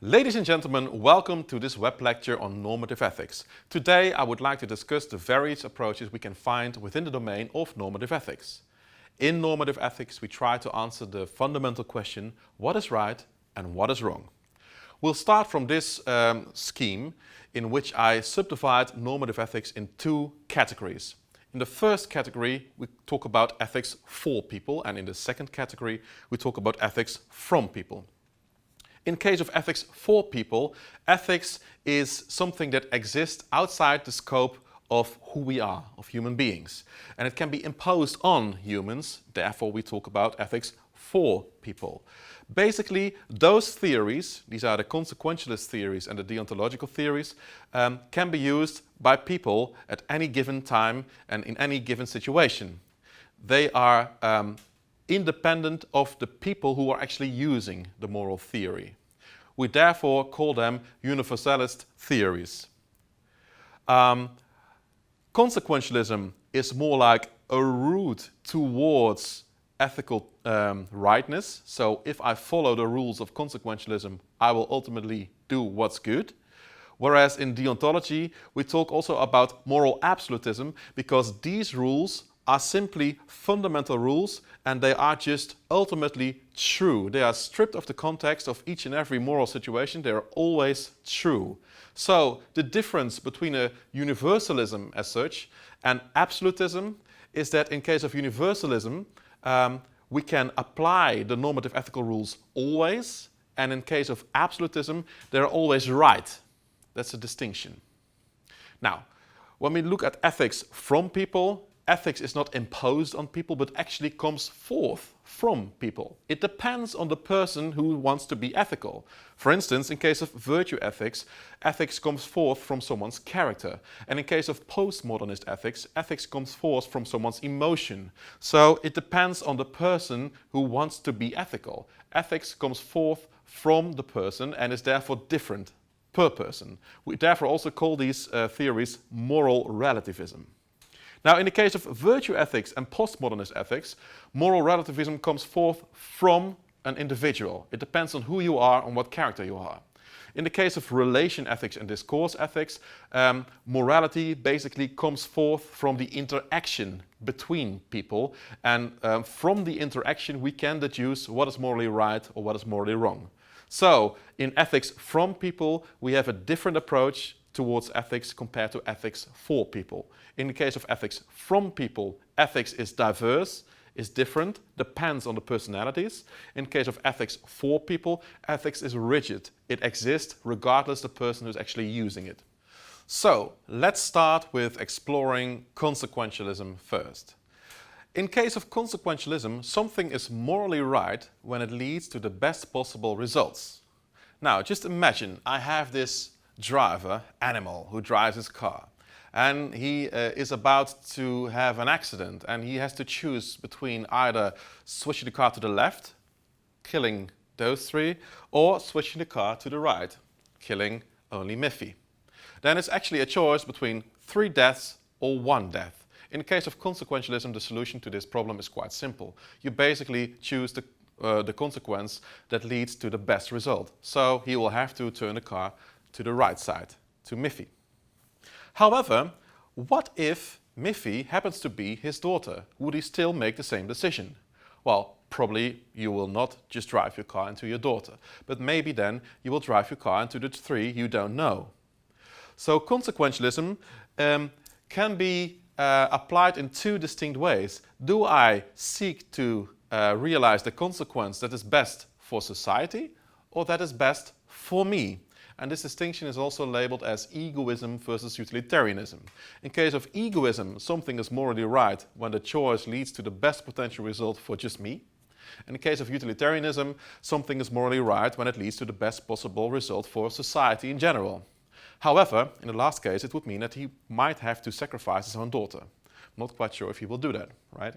Ladies and gentlemen, welcome to this web lecture on normative ethics. Today I would like to discuss the various approaches we can find within the domain of normative ethics. In normative ethics we try to answer the fundamental question, what is right and what is wrong? We'll start from this scheme in which I subdivide normative ethics in two categories. In the first category we talk about ethics for people, and in the second category we talk about ethics from people. In case of ethics for people, ethics is something that exists outside the scope of who we are, of human beings. And it can be imposed on humans, therefore we talk about ethics for people. Basically, those theories, these are the consequentialist theories and the deontological theories, can be used by people at any given time and in any given situation. They are independent of the people who are actually using the moral theory. We therefore call them universalist theories. Consequentialism is more like a route towards ethical rightness. So if I follow the rules of consequentialism, I will ultimately do what's good. Whereas in deontology, we talk also about moral absolutism, because these rules are simply fundamental rules and they are just ultimately true. They are stripped of the context of each and every moral situation. They are always true. So the difference between a universalism as such and absolutism is that in case of universalism, we can apply the normative ethical rules always, and in case of absolutism, they're always right. That's a distinction. Now, when we look at ethics from people, ethics is not imposed on people, but actually comes forth from people. It depends on the person who wants to be ethical. For instance, in case of virtue ethics, ethics comes forth from someone's character. And in case of postmodernist ethics, ethics comes forth from someone's emotion. So it depends on the person who wants to be ethical. Ethics comes forth from the person and is therefore different per person. We therefore also call these theories moral relativism. Now, in the case of virtue ethics and postmodernist ethics, moral relativism comes forth from an individual. It depends on who you are and what character you are. In the case of relation ethics and discourse ethics, morality basically comes forth from the interaction between people, and from the interaction we can deduce what is morally right or what is morally wrong. So, in ethics from people, we have a different approach towards ethics compared to ethics for people. In the case of ethics from people, ethics is diverse, is different, depends on the personalities. In case of ethics for people, ethics is rigid. It exists regardless of the person who's actually using it. So, let's start with exploring consequentialism first. In case of consequentialism, something is morally right when it leads to the best possible results. Now, just imagine I have this driver, animal, who drives his car. And he is about to have an accident, and he has to choose between either switching the car to the left, killing those three, or switching the car to the right, killing only Miffy. Then it's actually a choice between 3 deaths or 1 death. In the case of consequentialism, the solution to this problem is quite simple. You basically choose the consequence that leads to the best result. So he will have to turn the car to the right side, to Miffy. However, what if Miffy happens to be his daughter? Would he still make the same decision? Well, probably you will not just drive your car into your daughter, but maybe then you will drive your car into the 3 you don't know. So consequentialism can be applied in 2 distinct ways. Do I seek to realize the consequence that is best for society, or that is best for me? And this distinction is also labeled as egoism versus utilitarianism. In case of egoism, something is morally right when the choice leads to the best potential result for just me. In the case of utilitarianism, something is morally right when it leads to the best possible result for society in general. However, in the last case, it would mean that he might have to sacrifice his own daughter. I'm not quite sure if he will do that, right?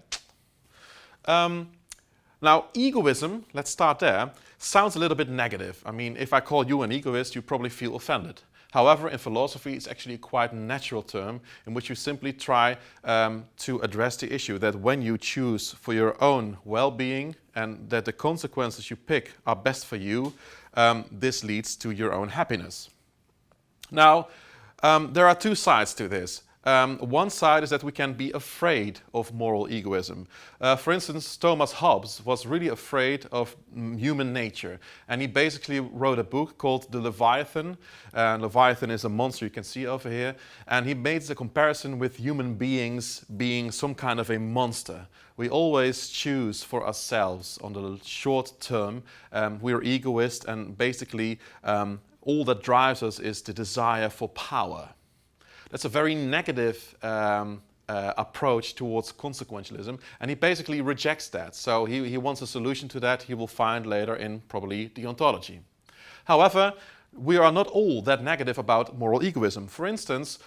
Now, egoism, let's start there, sounds a little bit negative. I mean, if I call you an egoist, you probably feel offended. However, in philosophy, it's actually a quite natural term in which you simply try to address the issue that when you choose for your own well-being and that the consequences you pick are best for you, this leads to your own happiness. Now, there are two sides to this. One side is that we can be afraid of moral egoism. For instance, Thomas Hobbes was really afraid of human nature, and he basically wrote a book called The Leviathan. Leviathan is a monster you can see over here, and he made the comparison with human beings being some kind of a monster. We always choose for ourselves on the short term. We're egoists, and basically all that drives us is the desire for power. That's a very negative approach towards consequentialism, and he basically rejects that. So he wants a solution to that he will find later in probably deontology. However, we are not all that negative about moral egoism. For instance,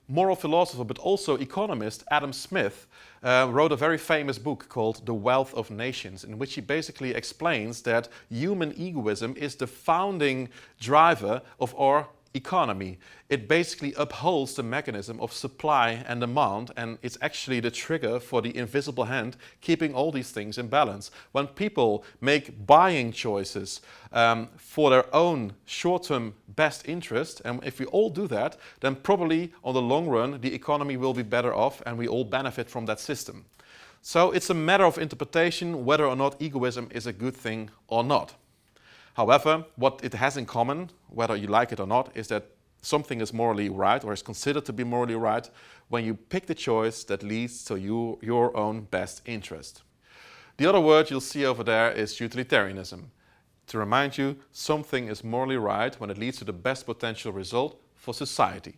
moral philosopher but also economist Adam Smith wrote a very famous book called The Wealth of Nations, in which he basically explains that human egoism is the founding driver of our economy. It basically upholds the mechanism of supply and demand, and it's actually the trigger for the invisible hand keeping all these things in balance. When people make buying choices for their own short-term best interest, and if we all do that, then probably on the long run the economy will be better off and we all benefit from that system. So it's a matter of interpretation whether or not egoism is a good thing or not. However, what it has in common, whether you like it or not, is that something is morally right or is considered to be morally right when you pick the choice that leads to your own best interest. The other word you'll see over there is utilitarianism. To remind you, something is morally right when it leads to the best potential result for society.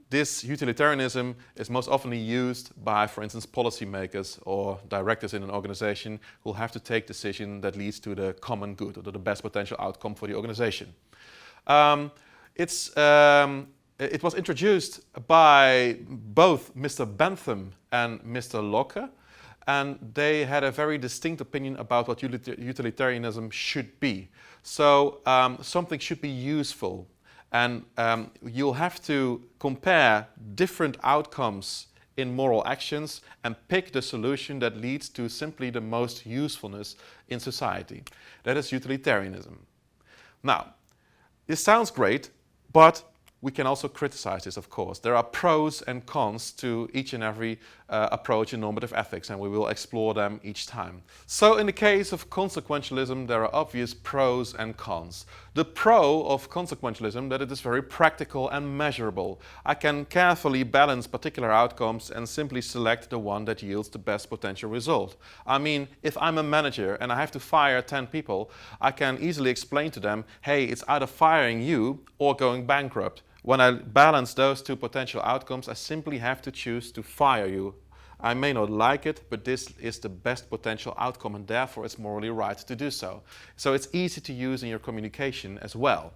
This utilitarianism is most often used by, for instance, policymakers or directors in an organization who will have to take decisions that leads to the common good or to the best potential outcome for the organization. It was introduced by both Mr. Bentham and Mr. Locke, and they had a very distinct opinion about what utilitarianism should be. So something should be useful. And you'll have to compare different outcomes in moral actions and pick the solution that leads to simply the most usefulness in society. That is utilitarianism. Now, this sounds great, but we can also criticize this, of course. There are pros and cons to each and every approach in normative ethics, and we will explore them each time. So in the case of consequentialism, there are obvious pros and cons. The pro of consequentialism that it is very practical and measurable. I can carefully balance particular outcomes and simply select the one that yields the best potential result. I mean, if I'm a manager and I have to fire 10 people, I can easily explain to them, hey, it's either firing you or going bankrupt. When I balance those two potential outcomes, I simply have to choose to fire you. I may not like it, but this is the best potential outcome, and therefore it's morally right to do so. So it's easy to use in your communication as well.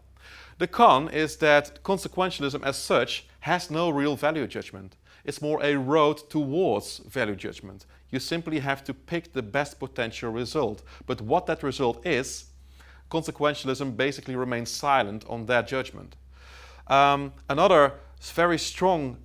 The con is that consequentialism as such has no real value judgment. It's more a road towards value judgment. You simply have to pick the best potential result. But what that result is, consequentialism basically remains silent on that judgment. Another very strong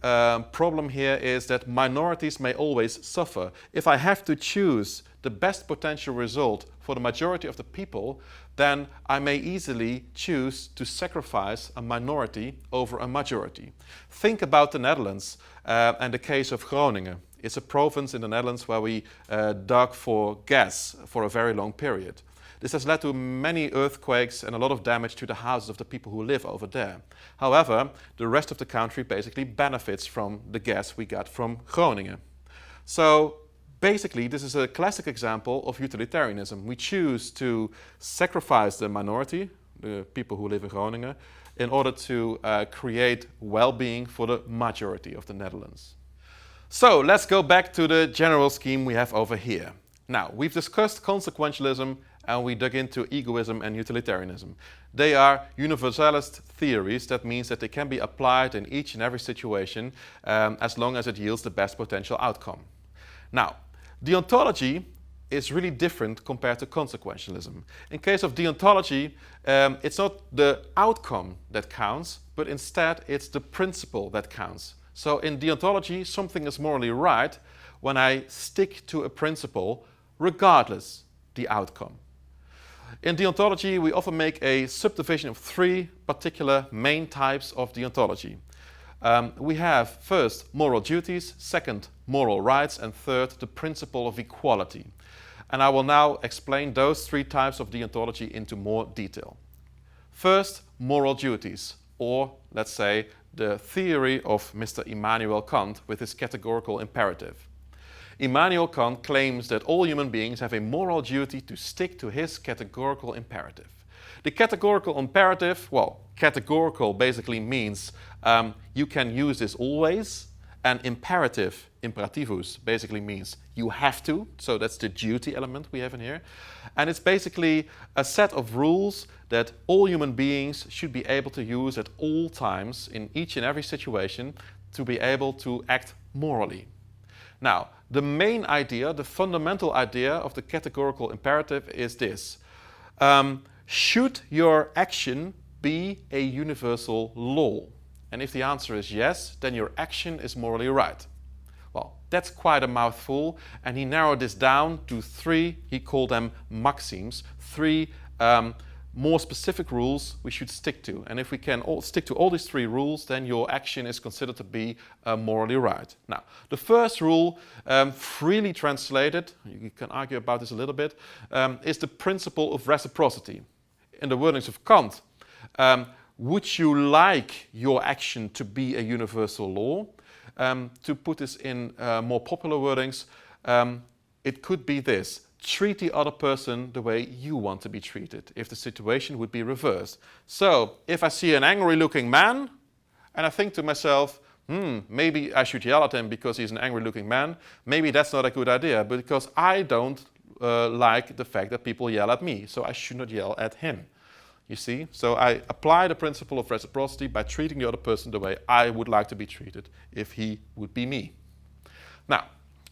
problem here is that minorities may always suffer. If I have to choose the best potential result for the majority of the people, then I may easily choose to sacrifice a minority over a majority. Think about the Netherlands and the case of Groningen. It's a province in the Netherlands where we dug for gas for a very long period. This has led to many earthquakes and a lot of damage to the houses of the people who live over there. However, the rest of the country basically benefits from the gas we got from Groningen. So basically, this is a classic example of utilitarianism. We choose to sacrifice the minority, the people who live in Groningen, in order to create well-being for the majority of the Netherlands. So let's go back to the general scheme we have over here. Now, we've discussed consequentialism and we dug into egoism and utilitarianism. They are universalist theories. That means that they can be applied in each and every situation as long as it yields the best potential outcome. Now, deontology is really different compared to consequentialism. In case of deontology, it's not the outcome that counts, but instead it's the principle that counts. So in deontology, something is morally right when I stick to a principle regardless the outcome. in deontology, we often make a subdivision of three particular main types of deontology. We have first moral duties, second moral rights, and third the principle of equality. And I will now explain those three types of deontology into more detail. First, moral duties, or let's say the theory of Mr. Immanuel Kant with his categorical imperative. Immanuel Kant claims that all human beings have a moral duty to stick to his categorical imperative. The categorical imperative, well, categorical basically means you can use this always, and imperative, imperativus, basically means you have to, so that's the duty element we have in here. And it's basically a set of rules that all human beings should be able to use at all times in each and every situation to be able to act morally. Now, the main idea, the fundamental idea of the categorical imperative is this. Should your action be a universal law? And if the answer is yes, then your action is morally right. Well, that's quite a mouthful, and he narrowed this down to three, he called them maxims, three more specific rules we should stick to. And if we can all stick to all these three rules, then your action is considered to be morally right. Now, the first rule, freely translated, you can argue about this a little bit, is the principle of reciprocity. In the wordings of Kant, would you like your action to be a universal law? To put this in more popular wordings, it could be this. Treat the other person the way you want to be treated, if the situation would be reversed. So, if I see an angry-looking man, and I think to myself, maybe I should yell at him because he's an angry-looking man, maybe that's not a good idea, because I don't like the fact that people yell at me, so I should not yell at him. You see? So I apply the principle of reciprocity by treating the other person the way I would like to be treated if he would be me. Now,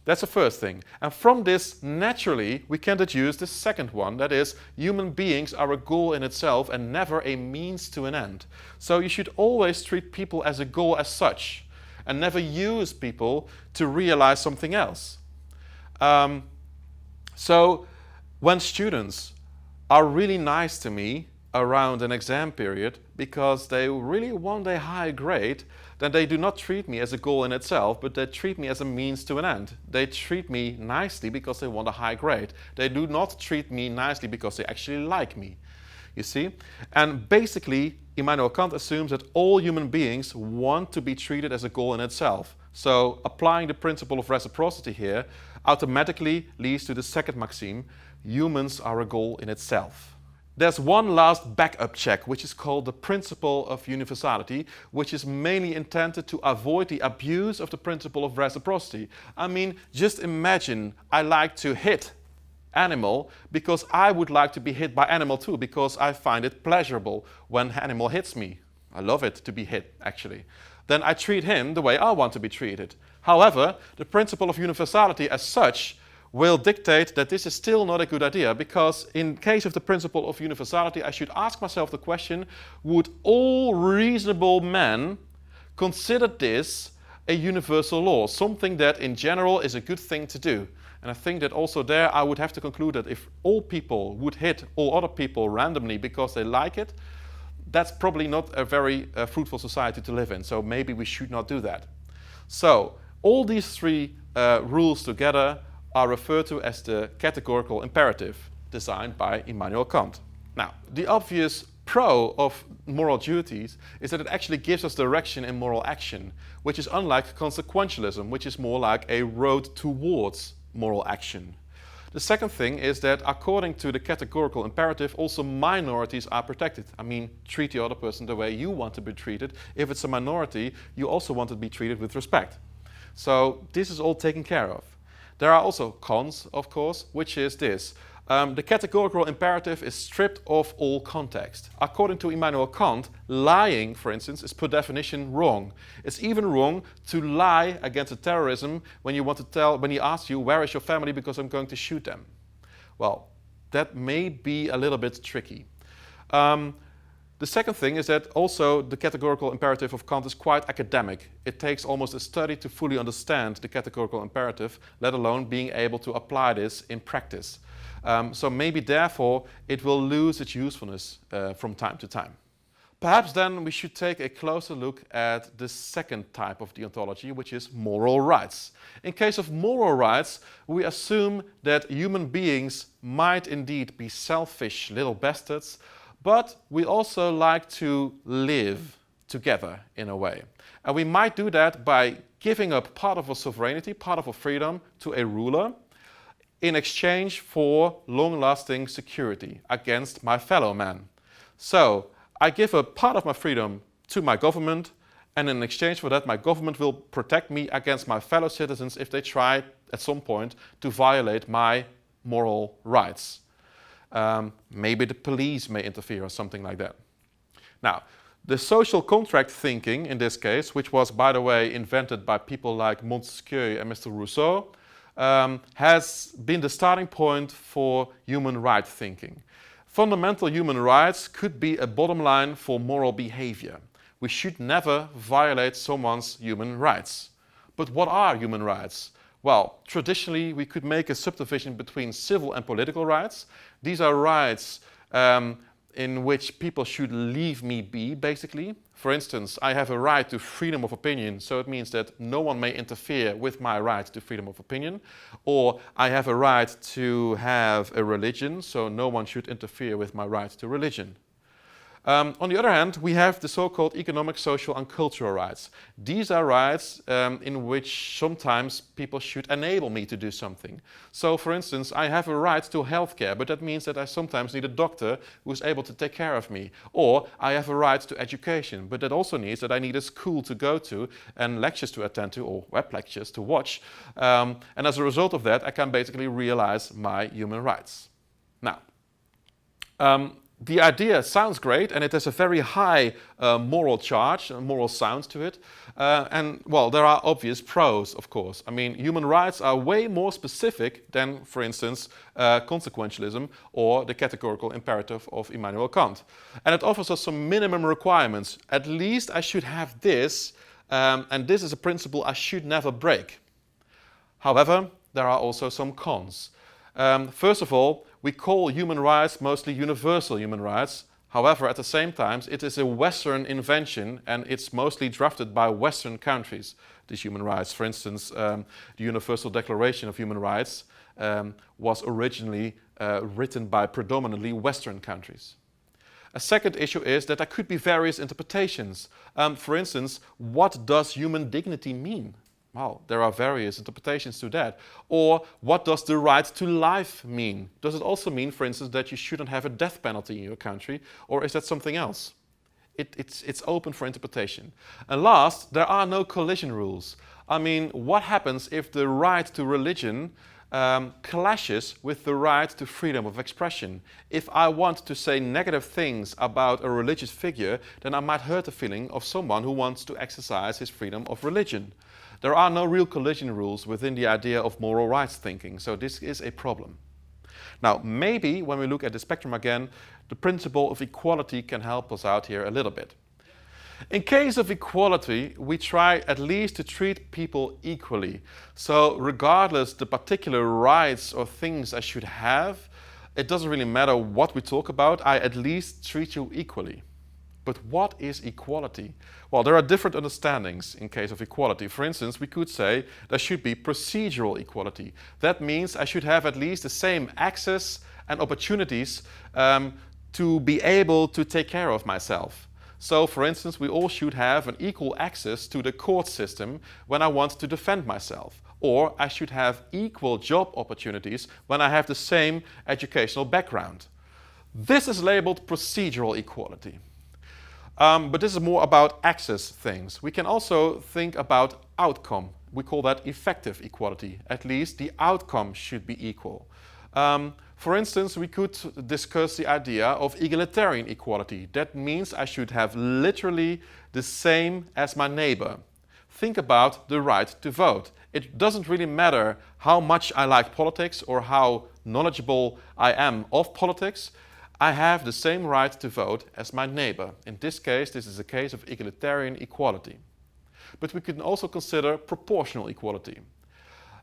that's the first thing. And from this, naturally, we can deduce the second one. That is, human beings are a goal in itself and never a means to an end. So you should always treat people as a goal as such and never use people to realize something else. So when students are really nice to me around an exam period because they really want a high grade, then they do not treat me as a goal in itself, but they treat me as a means to an end. They treat me nicely because they want a high grade. They do not treat me nicely because they actually like me. You see? And basically, Immanuel Kant assumes that all human beings want to be treated as a goal in itself. So applying the principle of reciprocity here automatically leads to the second maxim, humans are a goal in itself. There's one last backup check, which is called the principle of universality, which is mainly intended to avoid the abuse of the principle of reciprocity. I mean, just imagine I like to hit animal because I would like to be hit by animal too, because I find it pleasurable when animal hits me. I love it to be hit, actually. Then I treat him the way I want to be treated. However, the principle of universality as such will dictate that this is still not a good idea, because in case of the principle of universality, I should ask myself the question, would all reasonable men consider this a universal law, something that in general is a good thing to do? And I think that also there I would have to conclude that if all people would hit all other people randomly because they like it, that's probably not a very fruitful society to live in, so maybe we should not do that. So all these three rules together are referred to as the categorical imperative designed by Immanuel Kant. Now, the obvious pro of moral duties is that it actually gives us direction in moral action, which is unlike consequentialism, which is more like a road towards moral action. The second thing is that according to the categorical imperative, also minorities are protected. I mean, treat the other person the way you want to be treated. If it's a minority, you also want to be treated with respect. So this is all taken care of. There are also cons, of course, which is this. The categorical imperative is stripped of all context. According to Immanuel Kant, lying, for instance, is per definition wrong. It's even wrong to lie against a terrorism when he asks you, where is your family, because I'm going to shoot them. Well, that may be a little bit tricky. The second thing is that also the categorical imperative of Kant is quite academic. It takes almost a study to fully understand the categorical imperative, let alone being able to apply this in practice. So maybe therefore it will lose its usefulness from time to time. Perhaps then we should take a closer look at the second type of deontology, which is moral rights. In case of moral rights, we assume that human beings might indeed be selfish little bastards, but we also like to live together in a way. And we might do that by giving up part of our sovereignty, part of our freedom to a ruler in exchange for long-lasting security against my fellow man. So I give up part of my freedom to my government, and in exchange for that, my government will protect me against my fellow citizens if they try at some point to violate my moral rights. Maybe the police may interfere or something like that. Now, the social contract thinking in this case, which was, by the way, invented by people like Montesquieu and Mr. Rousseau, has been the starting point for human rights thinking. Fundamental human rights could be a bottom line for moral behavior. We should never violate someone's human rights. But what are human rights? Well, traditionally we could make a subdivision between civil and political rights. These are rights in which people should leave me be, basically. For instance, I have a right to freedom of opinion, so it means that no one may interfere with my right to freedom of opinion. Or I have a right to have a religion, so no one should interfere with my right to religion. On the other hand, we have the so-called economic, social and cultural rights. These are rights in which sometimes people should enable me to do something. So, for instance, I have a right to healthcare, but that means that I sometimes need a doctor who is able to take care of me. Or I have a right to education, but that also means that I need a school to go to and lectures to attend to, or web lectures to watch. And as a result of that, I can basically realize my human rights. Now, the idea sounds great, and it has a very high moral charge, moral sound to it. And, well, there are obvious pros, of course. I mean, human rights are way more specific than, for instance, consequentialism or the categorical imperative of Immanuel Kant. And it offers us some minimum requirements. At least I should have this, and this is a principle I should never break. However, there are also some cons. First of all, we call human rights mostly universal human rights. However, at the same time, it is a Western invention, and it's mostly drafted by Western countries, these human rights. For instance, the Universal Declaration of Human Rights was originally written by predominantly Western countries. A second issue is that there could be various interpretations. For instance, what does human dignity mean? Well, there are various interpretations to that. Or what does the right to life mean? Does it also mean, for instance, that you shouldn't have a death penalty in your country? Or is that something else? It's open for interpretation. And last, there are no collision rules. I mean, what happens if the right to religion clashes with the right to freedom of expression? If I want to say negative things about a religious figure, then I might hurt the feeling of someone who wants to exercise his freedom of religion. There are no real collision rules within the idea of moral rights thinking, so this is a problem. Now, maybe when we look at the spectrum again, the principle of equality can help us out here a little bit. In case of equality, we try at least to treat people equally. So regardless the particular rights or things I should have, it doesn't really matter what we talk about, I at least treat you equally. But what is equality? Well, there are different understandings in case of equality. For instance, we could say there should be procedural equality. That means I should have at least the same access and opportunities to be able to take care of myself. So, for instance, we all should have an equal access to the court system when I want to defend myself. Or I should have equal job opportunities when I have the same educational background. This is labeled procedural equality. But this is more about access things. We can also think about outcome. We call that effective equality. At least the outcome should be equal. For instance, we could discuss the idea of egalitarian equality. That means I should have literally the same as my neighbor. Think about the right to vote. It doesn't really matter how much I like politics or how knowledgeable I am of politics. I have the same right to vote as my neighbor. In this case, this is a case of egalitarian equality. But we can also consider proportional equality.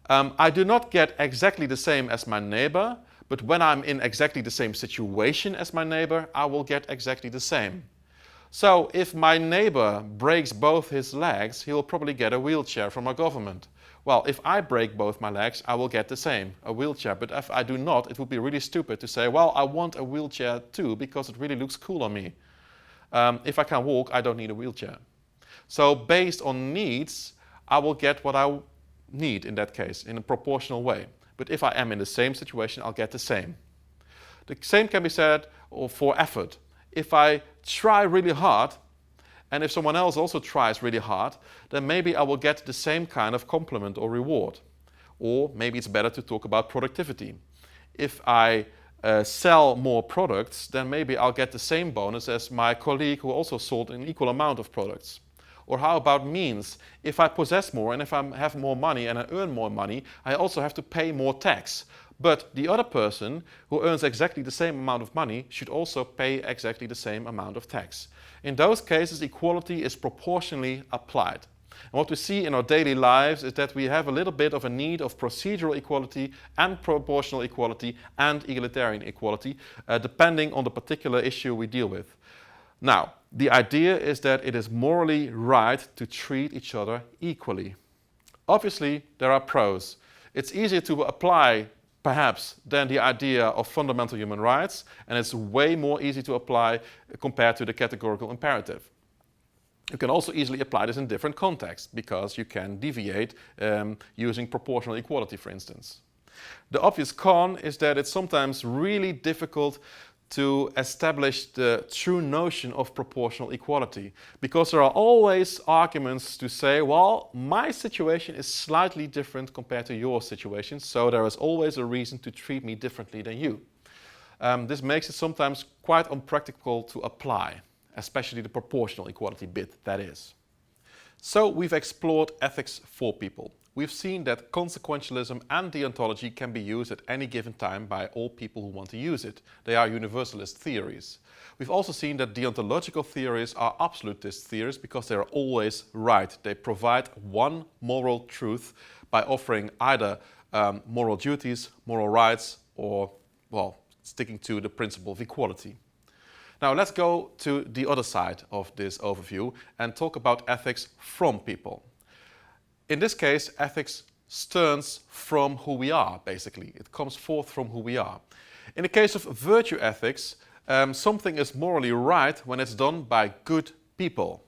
I do not get exactly the same as my neighbor, but when I'm in exactly the same situation as my neighbor, I will get exactly the same. So if my neighbor breaks both his legs, he will probably get a wheelchair from our government. Well, if I break both my legs, I will get the same, a wheelchair. But if I do not, it would be really stupid to say, well, I want a wheelchair too, because it really looks cool on me. If I can walk, I don't need a wheelchair. So based on needs, I will get what I need in that case, in a proportional way. But if I am in the same situation, I'll get the same. The same can be said for effort. If I try really hard, and if someone else also tries really hard, then maybe I will get the same kind of compliment or reward. Or maybe it's better to talk about productivity. If I sell more products, then maybe I'll get the same bonus as my colleague who also sold an equal amount of products. Or how about means? If I possess more and if I have more money and I earn more money, I also have to pay more tax. But the other person who earns exactly the same amount of money should also pay exactly the same amount of tax. In those cases, equality is proportionally applied. And what we see in our daily lives is that we have a little bit of a need of procedural equality and proportional equality and egalitarian equality, depending on the particular issue we deal with. Now, the idea is that it is morally right to treat each other equally. Obviously, there are pros. It's easier to apply, perhaps, than the idea of fundamental human rights, and it's way more easy to apply compared to the categorical imperative. You can also easily apply this in different contexts, because you can deviate using proportional equality, for instance. The obvious con is that it's sometimes really difficult to establish the true notion of proportional equality, because there are always arguments to say, well, my situation is slightly different compared to your situation, so there is always a reason to treat me differently than you. This makes it sometimes quite unpractical to apply, especially the proportional equality bit, that is. So we've explored ethics for people. We've seen that consequentialism and deontology can be used at any given time by all people who want to use it. They are universalist theories. We've also seen that deontological theories are absolutist theories because they are always right. They provide one moral truth by offering either moral duties, moral rights, or, well, sticking to the principle of equality. Now let's go to the other side of this overview and talk about ethics from people. In this case, ethics stems from who we are, basically. It comes forth from who we are. In the case of virtue ethics, something is morally right when it's done by good people.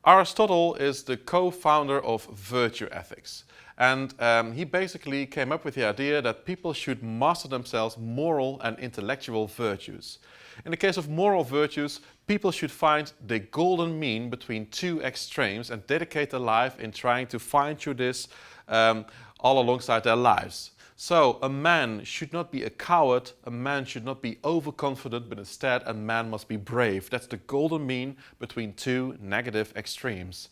Aristotle is the co-founder of virtue ethics. And he basically came up with the idea that people should master themselves moral and intellectual virtues. In the case of moral virtues, people should find the golden mean between two extremes and dedicate their life in trying to fine-tune this all alongside their lives. So a man should not be a coward, a man should not be overconfident, but instead a man must be brave. That's the golden mean between two negative extremes.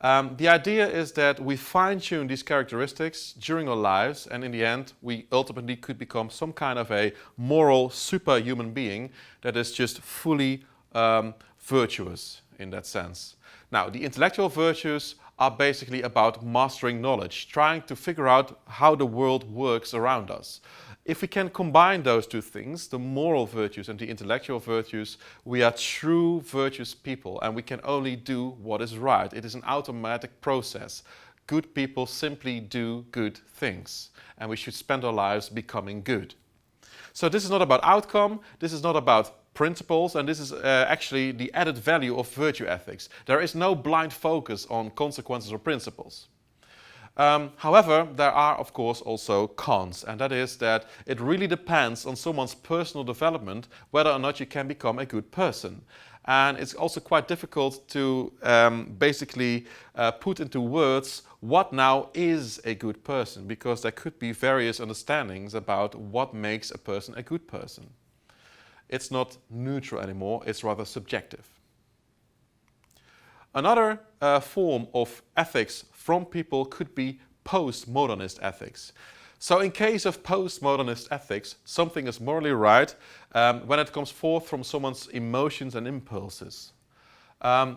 The idea is that we fine-tune these characteristics during our lives, and in the end we ultimately could become some kind of a moral superhuman being that is just fully virtuous in that sense. Now, the intellectual virtues are basically about mastering knowledge, trying to figure out how the world works around us. If we can combine those two things, the moral virtues and the intellectual virtues, we are true virtuous people and we can only do what is right. It is an automatic process. Good people simply do good things and we should spend our lives becoming good. So this is not about outcome, this is not about principles, and this is actually the added value of virtue ethics. There is no blind focus on consequences or principles. However, there are of course also cons, and that is that it really depends on someone's personal development whether or not you can become a good person. And it's also quite difficult to basically put into words what now is a good person, because there could be various understandings about what makes a person a good person. It's not neutral anymore, it's rather subjective. Another form of ethics from people could be postmodernist ethics. So in case of postmodernist ethics, something is morally right when it comes forth from someone's emotions and impulses.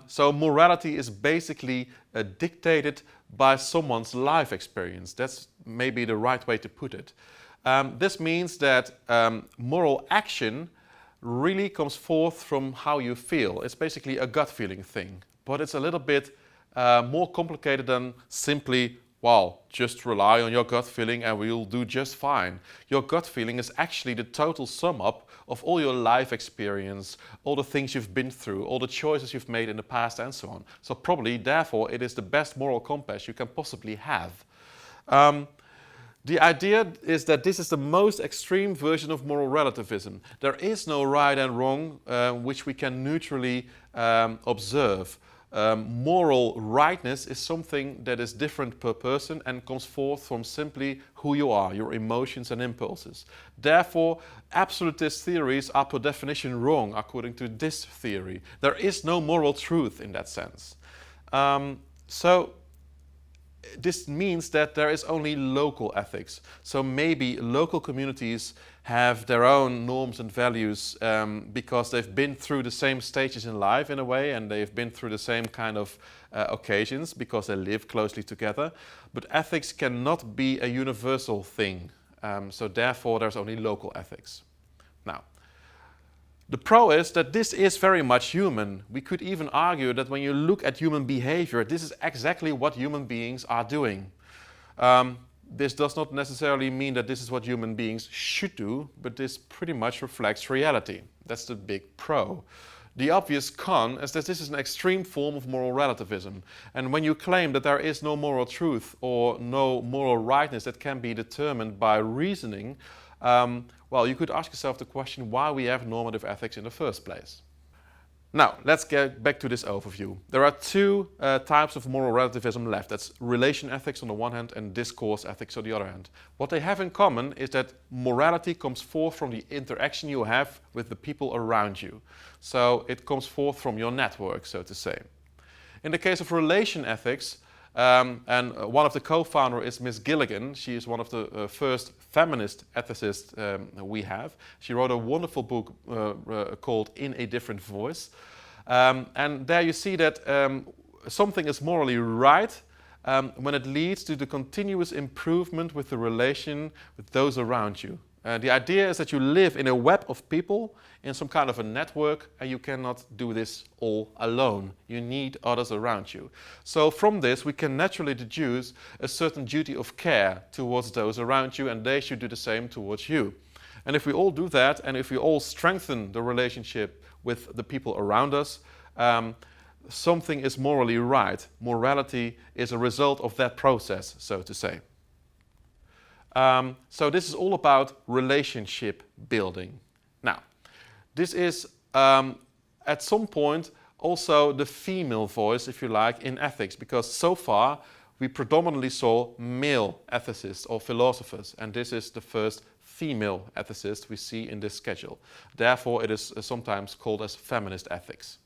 So morality is basically dictated by someone's life experience. That's maybe the right way to put it. This means that moral action really comes forth from how you feel. It's basically a gut feeling thing, but it's a little bit more complicated than simply, well, just rely on your gut feeling and we'll do just fine. Your gut feeling is actually the total sum up of all your life experience, all the things you've been through, all the choices you've made in the past and so on. So probably, therefore, it is the best moral compass you can possibly have. The idea is that this is the most extreme version of moral relativism. There is no right and wrong which we can neutrally observe. Moral rightness is something that is different per person and comes forth from simply who you are, your emotions and impulses. Therefore, absolutist theories are per definition wrong according to this theory. There is no moral truth in that sense. So this means that there is only local ethics. So maybe local communities have their own norms and values because they've been through the same stages in life in a way, and they've been through the same kind of occasions because they live closely together. But ethics cannot be a universal thing. So therefore there's only local ethics. Now, the pro is that this is very much human. We could even argue that when you look at human behavior, this is exactly what human beings are doing. This does not necessarily mean that this is what human beings should do, but this pretty much reflects reality. That's the big pro. The obvious con is that this is an extreme form of moral relativism. And when you claim that there is no moral truth or no moral rightness that can be determined by reasoning, well, you could ask yourself the question why we have normative ethics in the first place. Now, let's get back to this overview. There are two types of moral relativism left. That's relation ethics on the one hand and discourse ethics on the other hand. What they have in common is that morality comes forth from the interaction you have with the people around you. So it comes forth from your network, so to say. In the case of relation ethics, and one of the co-founders is Miss Gilligan. She is one of the first feminist ethicists we have. She wrote a wonderful book called In a Different Voice. And there you see that something is morally right when it leads to the continuous improvement with the relation with those around you. The idea is that you live in a web of people, in some kind of a network, and you cannot do this all alone. You need others around you. So from this, we can naturally deduce a certain duty of care towards those around you, and they should do the same towards you. And if we all do that, and if we all strengthen the relationship with the people around us, something is morally right. Morality is a result of that process, so to say. So this is all about relationship building. Now, this is at some point also the female voice, if you like, in ethics, because so far we predominantly saw male ethicists or philosophers, and this is the first female ethicist we see in this schedule. Therefore, it is sometimes called as feminist ethics.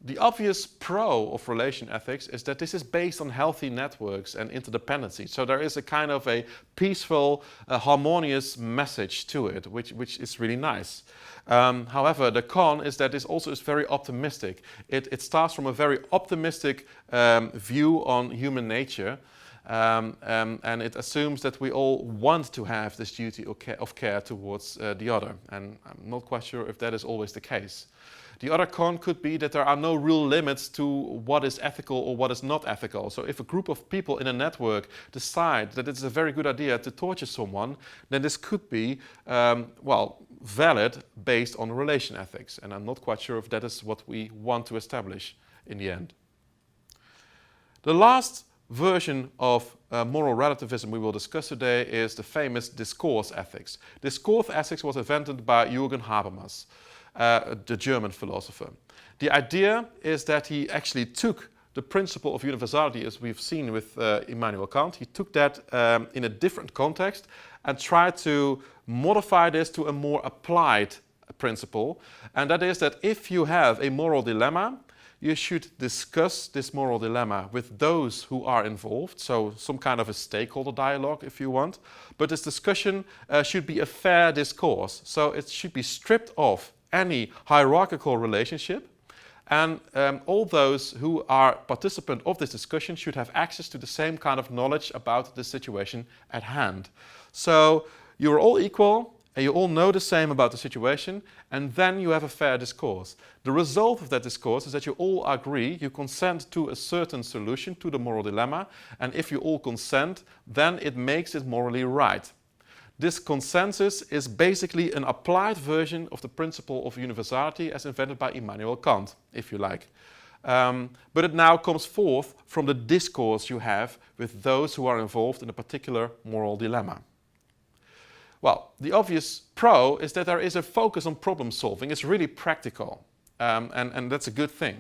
The obvious pro of relation ethics is that this is based on healthy networks and interdependency. So there is a kind of a peaceful, harmonious message to it, which is really nice. However, the con is that this also is very optimistic. It starts from a very optimistic view on human nature. And it assumes that we all want to have this duty of care towards the other. And I'm not quite sure if that is always the case. The other con could be that there are no real limits to what is ethical or what is not ethical. So if a group of people in a network decide that it's a very good idea to torture someone, then this could be, well, valid based on relation ethics. And I'm not quite sure if that is what we want to establish in the end. The last version of moral relativism we will discuss today is the famous discourse ethics. Discourse ethics was invented by Jürgen Habermas, the German philosopher. The idea is that he actually took the principle of universality, as we've seen with Immanuel Kant, he took that in a different context and tried to modify this to a more applied principle. And that is that if you have a moral dilemma, you should discuss this moral dilemma with those who are involved, so some kind of a stakeholder dialogue if you want. But this discussion should be a fair discourse, so it should be stripped of any hierarchical relationship, and all those who are participants of this discussion should have access to the same kind of knowledge about the situation at hand. So you're all equal, and you all know the same about the situation, and then you have a fair discourse. The result of that discourse is that you all agree, you consent to a certain solution to the moral dilemma, and if you all consent, then it makes it morally right. This consensus is basically an applied version of the principle of universality as invented by Immanuel Kant, if you like. But it now comes forth from the discourse you have with those who are involved in a particular moral dilemma. Well, the obvious pro is that there is a focus on problem solving. It's really practical, and that's a good thing.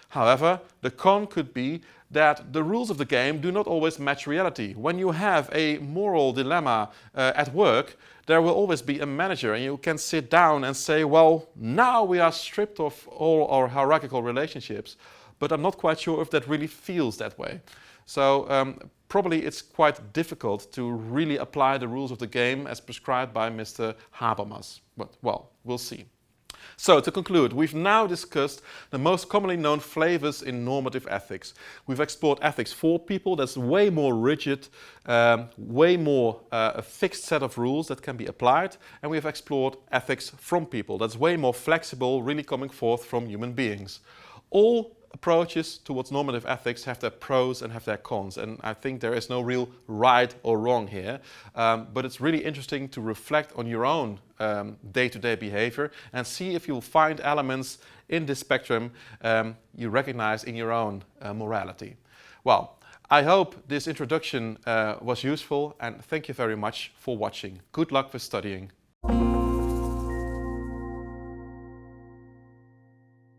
However, the con could be that the rules of the game do not always match reality. When you have a moral dilemma at work, there will always be a manager, and you can sit down and say, well, now we are stripped of all our hierarchical relationships, but I'm not quite sure if that really feels that way. So probably it's quite difficult to really apply the rules of the game as prescribed by Mr. Habermas. But, well, we'll see. So, to conclude, we've now discussed the most commonly known flavors in normative ethics. We've explored ethics for people, that's way more rigid, way more a fixed set of rules that can be applied. And we've explored ethics from people, that's way more flexible, really coming forth from human beings. All approaches towards normative ethics have their pros and have their cons, and I think there is no real right or wrong here, but it's really interesting to reflect on your own day-to-day behavior and see if you'll find elements in this spectrum you recognize in your own morality. Well, I hope this introduction was useful, and thank you very much for watching. Good luck with studying.